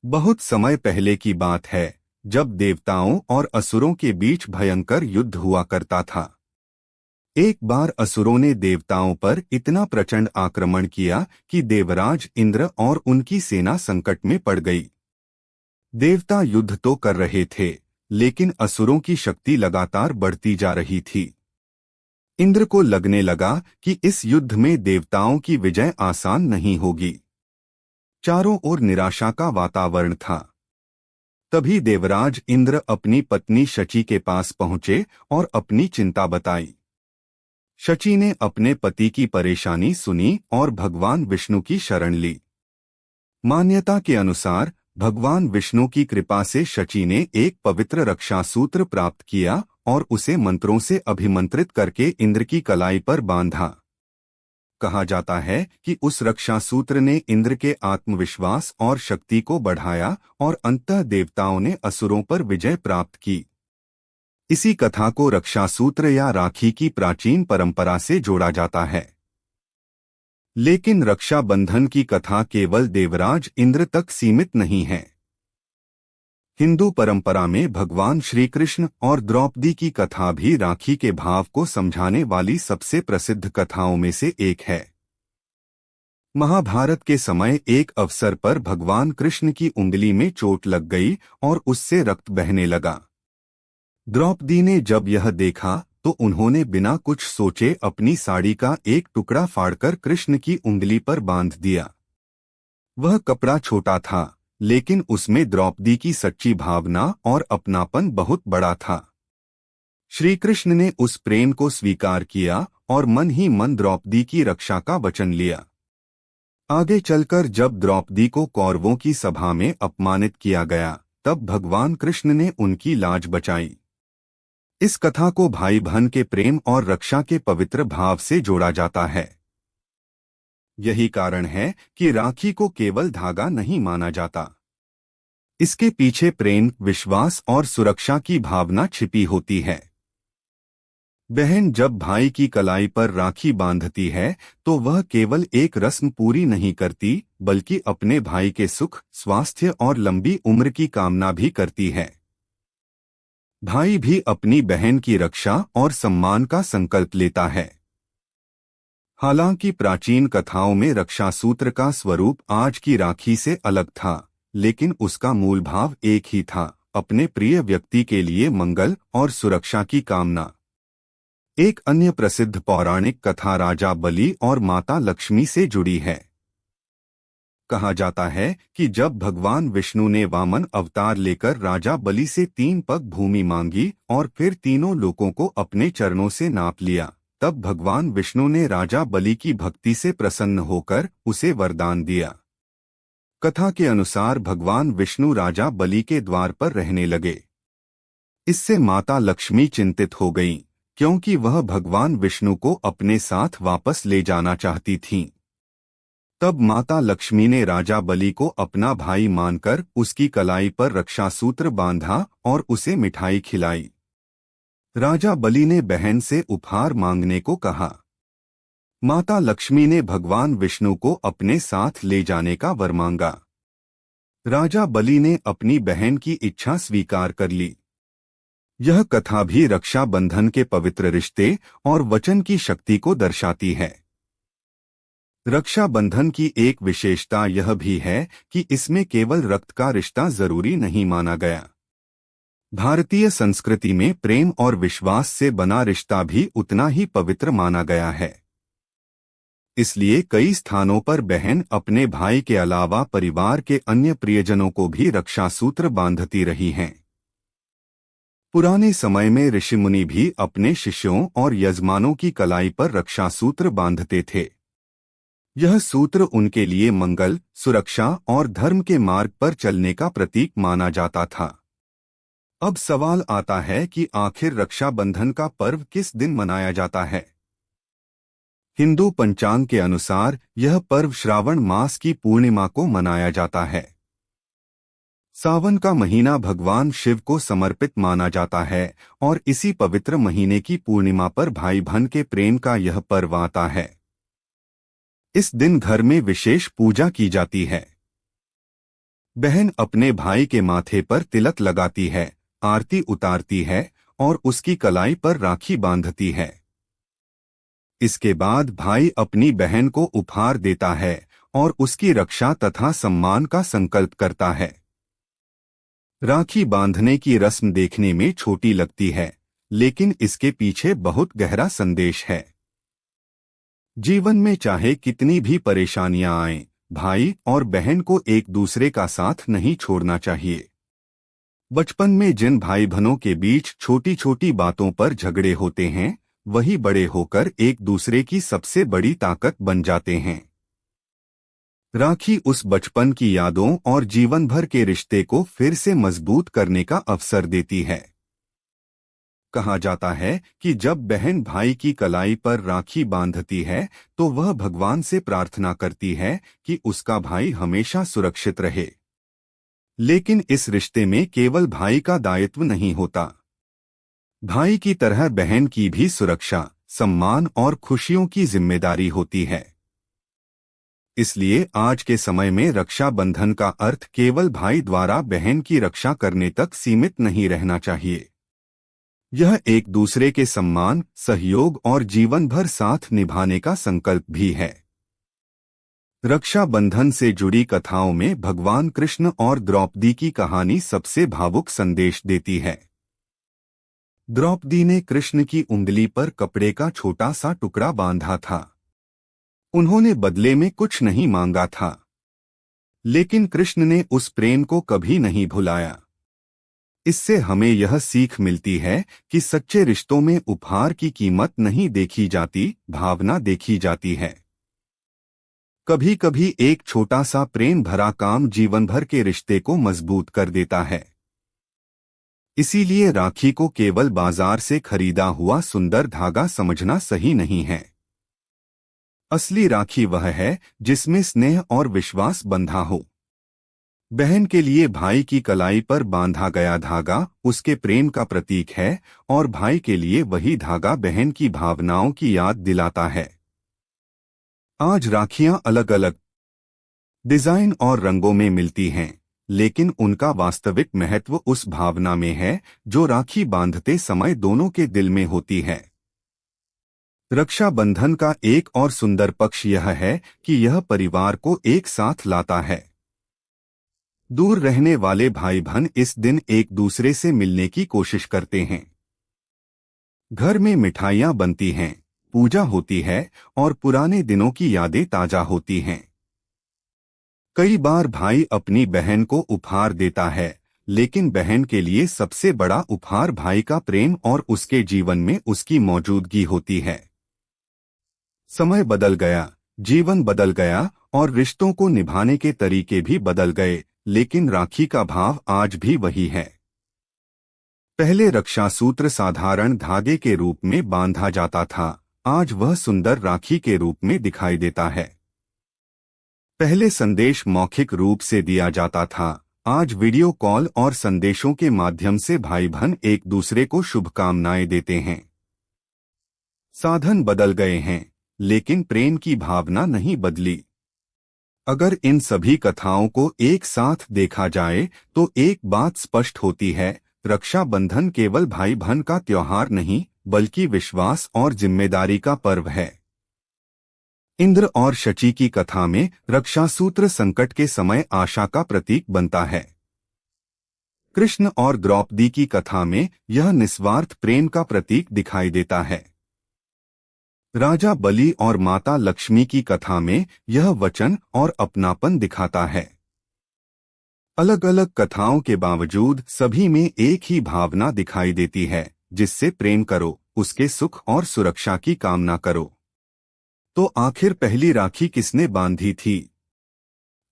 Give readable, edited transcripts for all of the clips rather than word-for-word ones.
बहुत समय पहले की बात है, जब देवताओं और असुरों के बीच भयंकर युद्ध हुआ करता था। एक बार असुरों ने देवताओं पर इतना प्रचंड आक्रमण किया कि देवराज इंद्र और उनकी सेना संकट में पड़ गई। देवता युद्ध तो कर रहे थे, लेकिन असुरों की शक्ति लगातार बढ़ती जा रही थी। इंद्र को लगने लगा कि इस युद्ध में देवताओं की विजय आसान नहीं होगी। चारों ओर निराशा का वातावरण था। तभी देवराज इंद्र अपनी पत्नी शची के पास पहुंचे और अपनी चिंता बताई। शची ने अपने पति की परेशानी सुनी और भगवान विष्णु की शरण ली। मान्यता के अनुसार भगवान विष्णु की कृपा से शची ने एक पवित्र रक्षा सूत्र प्राप्त किया और उसे मंत्रों से अभिमंत्रित करके इंद्र की कलाई पर बांधा। कहा जाता है कि उस रक्षा सूत्र ने इंद्र के आत्मविश्वास और शक्ति को बढ़ाया और अंततः देवताओं ने असुरों पर विजय प्राप्त की। इसी कथा को रक्षा सूत्र या राखी की प्राचीन परंपरा से जोड़ा जाता है। लेकिन रक्षा बंधन की कथा केवल देवराज इंद्र तक सीमित नहीं है। हिंदू परंपरा में भगवान श्री कृष्ण और द्रौपदी की कथा भी राखी के भाव को समझाने वाली सबसे प्रसिद्ध कथाओं में से एक है। महाभारत के समय एक अवसर पर भगवान कृष्ण की उंगली में चोट लग गई और उससे रक्त बहने लगा। द्रौपदी ने जब यह देखा तो उन्होंने बिना कुछ सोचे अपनी साड़ी का एक टुकड़ा फाड़कर कृष्ण की उंगली पर बांध दिया। वह कपड़ा छोटा था, लेकिन उसमें द्रौपदी की सच्ची भावना और अपनापन बहुत बड़ा था। श्री कृष्ण ने उस प्रेम को स्वीकार किया और मन ही मन द्रौपदी की रक्षा का वचन लिया। आगे चलकर जब द्रौपदी को कौरवों की सभा में अपमानित किया गया, तब भगवान कृष्ण ने उनकी लाज बचाई। इस कथा को भाई बहन के प्रेम और रक्षा के पवित्र भाव से जोड़ा जाता है। यही कारण है कि राखी को केवल धागा नहीं माना जाता। इसके पीछे प्रेम, विश्वास और सुरक्षा की भावना छिपी होती है। बहन जब भाई की कलाई पर राखी बांधती है तो वह केवल एक रस्म पूरी नहीं करती, बल्कि अपने भाई के सुख, स्वास्थ्य और लंबी उम्र की कामना भी करती है। भाई भी अपनी बहन की रक्षा और सम्मान का संकल्प लेता है। हालांकि प्राचीन कथाओं में रक्षा सूत्र का स्वरूप आज की राखी से अलग था, लेकिन उसका मूल भाव एक ही था, अपने प्रिय व्यक्ति के लिए मंगल और सुरक्षा की कामना। एक अन्य प्रसिद्ध पौराणिक कथा राजा बलि और माता लक्ष्मी से जुड़ी है। कहा जाता है कि जब भगवान विष्णु ने वामन अवतार लेकर राजा बलि से 3 पग भूमि मांगी और फिर तीनों लोकों को अपने चरणों से नाप लिया, तब भगवान विष्णु ने राजा बलि की भक्ति से प्रसन्न होकर उसे वरदान दिया। कथा के अनुसार भगवान विष्णु राजा बलि के द्वार पर रहने लगे। इससे माता लक्ष्मी चिंतित हो गईं, क्योंकि वह भगवान विष्णु को अपने साथ वापस ले जाना चाहती थीं। तब माता लक्ष्मी ने राजा बलि को अपना भाई मानकर उसकी कलाई पर रक्षा सूत्र बांधा और उसे मिठाई खिलाई। राजा बलि ने बहन से उपहार मांगने को कहा। माता लक्ष्मी ने भगवान विष्णु को अपने साथ ले जाने का वर मांगा। राजा बलि ने अपनी बहन की इच्छा स्वीकार कर ली। यह कथा भी रक्षा बंधन के पवित्र रिश्ते और वचन की शक्ति को दर्शाती है। रक्षा बंधन की एक विशेषता यह भी है कि इसमें केवल रक्त का रिश्ता जरूरी नहीं माना गया। भारतीय संस्कृति में प्रेम और विश्वास से बना रिश्ता भी उतना ही पवित्र माना गया है। इसलिए कई स्थानों पर बहन अपने भाई के अलावा परिवार के अन्य प्रियजनों को भी रक्षा सूत्र बांधती रही हैं। पुराने समय में ऋषि मुनि भी अपने शिष्यों और यजमानों की कलाई पर रक्षा सूत्र बांधते थे। यह सूत्र उनके लिए मंगल, सुरक्षा और धर्म के मार्ग पर चलने का प्रतीक माना जाता था। अब सवाल आता है कि आखिर रक्षाबंधन का पर्व किस दिन मनाया जाता है। हिंदू पंचांग के अनुसार यह पर्व श्रावण मास की पूर्णिमा को मनाया जाता है। सावन का महीना भगवान शिव को समर्पित माना जाता है और इसी पवित्र महीने की पूर्णिमा पर भाई बहन के प्रेम का यह पर्व आता है। इस दिन घर में विशेष पूजा की जाती है। बहन अपने भाई के माथे पर तिलक लगाती है, आरती उतारती है और उसकी कलाई पर राखी बांधती है। इसके बाद भाई अपनी बहन को उपहार देता है और उसकी रक्षा तथा सम्मान का संकल्प करता है। राखी बांधने की रस्म देखने में छोटी लगती है, लेकिन इसके पीछे बहुत गहरा संदेश है। जीवन में चाहे कितनी भी परेशानियां आएं, भाई और बहन को एक दूसरे का साथ नहीं छोड़ना चाहिए। बचपन में जिन भाई बहनों के बीच छोटी छोटी बातों पर झगड़े होते हैं, वही बड़े होकर एक दूसरे की सबसे बड़ी ताकत बन जाते हैं। राखी उस बचपन की यादों और जीवन भर के रिश्ते को फिर से मजबूत करने का अवसर देती है। कहा जाता है कि जब बहन भाई की कलाई पर राखी बांधती है तो वह भगवान से प्रार्थना करती है कि उसका भाई हमेशा सुरक्षित रहे। लेकिन इस रिश्ते में केवल भाई का दायित्व नहीं होता। भाई की तरह बहन की भी सुरक्षा, सम्मान और खुशियों की जिम्मेदारी होती है। इसलिए आज के समय में रक्षाबंधन का अर्थ केवल भाई द्वारा बहन की रक्षा करने तक सीमित नहीं रहना चाहिए। यह एक दूसरे के सम्मान, सहयोग और जीवन भर साथ निभाने का संकल्प भी है। रक्षाबंधन से जुड़ी कथाओं में भगवान कृष्ण और द्रौपदी की कहानी सबसे भावुक संदेश देती है। द्रौपदी ने कृष्ण की उंगली पर कपड़े का छोटा सा टुकड़ा बांधा था। उन्होंने बदले में कुछ नहीं मांगा था, लेकिन कृष्ण ने उस प्रेम को कभी नहीं भुलाया। इससे हमें यह सीख मिलती है कि सच्चे रिश्तों में उपहार की कीमत नहीं देखी जाती, भावना देखी जाती है। कभी कभी एक छोटा सा प्रेम भरा काम जीवन भर के रिश्ते को मजबूत कर देता है। इसीलिए राखी को केवल बाजार से खरीदा हुआ सुंदर धागा समझना सही नहीं है। असली राखी वह है जिसमें स्नेह और विश्वास बंधा हो। बहन के लिए भाई की कलाई पर बांधा गया धागा उसके प्रेम का प्रतीक है और भाई के लिए वही धागा बहन की भावनाओं की याद दिलाता है। आज राखियां अलग अलग डिजाइन और रंगों में मिलती हैं, लेकिन उनका वास्तविक महत्व उस भावना में है जो राखी बांधते समय दोनों के दिल में होती है। रक्षाबंधन का एक और सुंदर पक्ष यह है कि यह परिवार को एक साथ लाता है। दूर रहने वाले भाई बहन इस दिन एक दूसरे से मिलने की कोशिश करते हैं। घर में मिठाइयां बनती हैं, पूजा होती है और पुराने दिनों की यादें ताजा होती हैं। कई बार भाई अपनी बहन को उपहार देता है, लेकिन बहन के लिए सबसे बड़ा उपहार भाई का प्रेम और उसके जीवन में उसकी मौजूदगी होती है। समय बदल गया, जीवन बदल गया और रिश्तों को निभाने के तरीके भी बदल गए, लेकिन राखी का भाव आज भी वही है। पहले रक्षा सूत्र साधारण धागे के रूप में बांधा जाता था, आज वह सुंदर राखी के रूप में दिखाई देता है। पहले संदेश मौखिक रूप से दिया जाता था, आज वीडियो कॉल और संदेशों के माध्यम से भाई बहन एक दूसरे को शुभकामनाएं देते हैं। साधन बदल गए हैं, लेकिन प्रेम की भावना नहीं बदली। अगर इन सभी कथाओं को एक साथ देखा जाए तो एक बात स्पष्ट होती है, रक्षाबंधन केवल भाई बहन का त्योहार नहीं, बल्कि विश्वास और जिम्मेदारी का पर्व है। इंद्र और शची की कथा में रक्षासूत्र संकट के समय आशा का प्रतीक बनता है। कृष्ण और द्रौपदी की कथा में यह निस्वार्थ प्रेम का प्रतीक दिखाई देता है। राजा बलि और माता लक्ष्मी की कथा में यह वचन और अपनापन दिखाता है। अलग अलग कथाओं के बावजूद सभी में एक ही भावना दिखाई देती है, जिससे प्रेम करो, उसके सुख और सुरक्षा की कामना करो। तो आखिर पहली राखी किसने बांधी थी?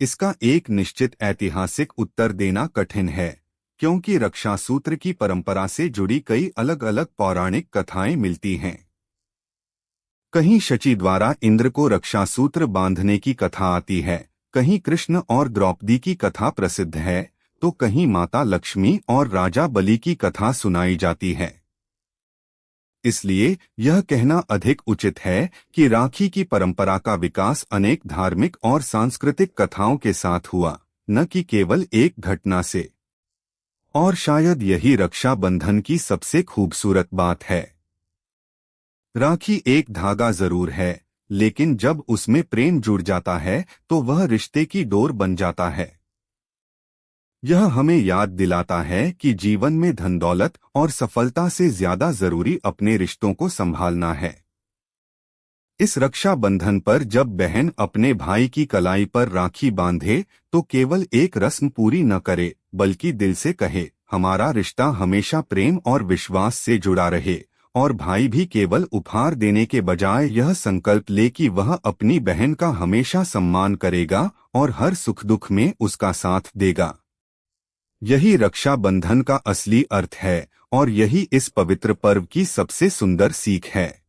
इसका एक निश्चित ऐतिहासिक उत्तर देना कठिन है, क्योंकि रक्षासूत्र की परंपरा से जुड़ी कई अलग अलग पौराणिक कथाएं मिलती हैं। कहीं शची द्वारा इंद्र को रक्षासूत्र बांधने की कथा आती है, कहीं कृष्ण और द्रौपदी की कथा प्रसिद्ध है, तो कहीं माता लक्ष्मी और राजा बलि की कथा सुनाई जाती है। इसलिए यह कहना अधिक उचित है कि राखी की परंपरा का विकास अनेक धार्मिक और सांस्कृतिक कथाओं के साथ हुआ, न कि केवल एक घटना से। और शायद यही रक्षाबंधन की सबसे खूबसूरत बात है। राखी एक धागा जरूर है, लेकिन जब उसमें प्रेम जुड़ जाता है तो वह रिश्ते की डोर बन जाता है। यह हमें याद दिलाता है कि जीवन में धन दौलत और सफलता से ज्यादा जरूरी अपने रिश्तों को संभालना है। इस रक्षाबंधन पर जब बहन अपने भाई की कलाई पर राखी बांधे तो केवल एक रस्म पूरी न करे, बल्कि दिल से कहे, हमारा रिश्ता हमेशा प्रेम और विश्वास से जुड़ा रहे। और भाई भी केवल उपहार देने के बजाय यह संकल्प ले कि वह अपनी बहन का हमेशा सम्मान करेगा और हर सुख दुख में उसका साथ देगा। यही रक्षाबंधन का असली अर्थ है और यही इस पवित्र पर्व की सबसे सुंदर सीख है।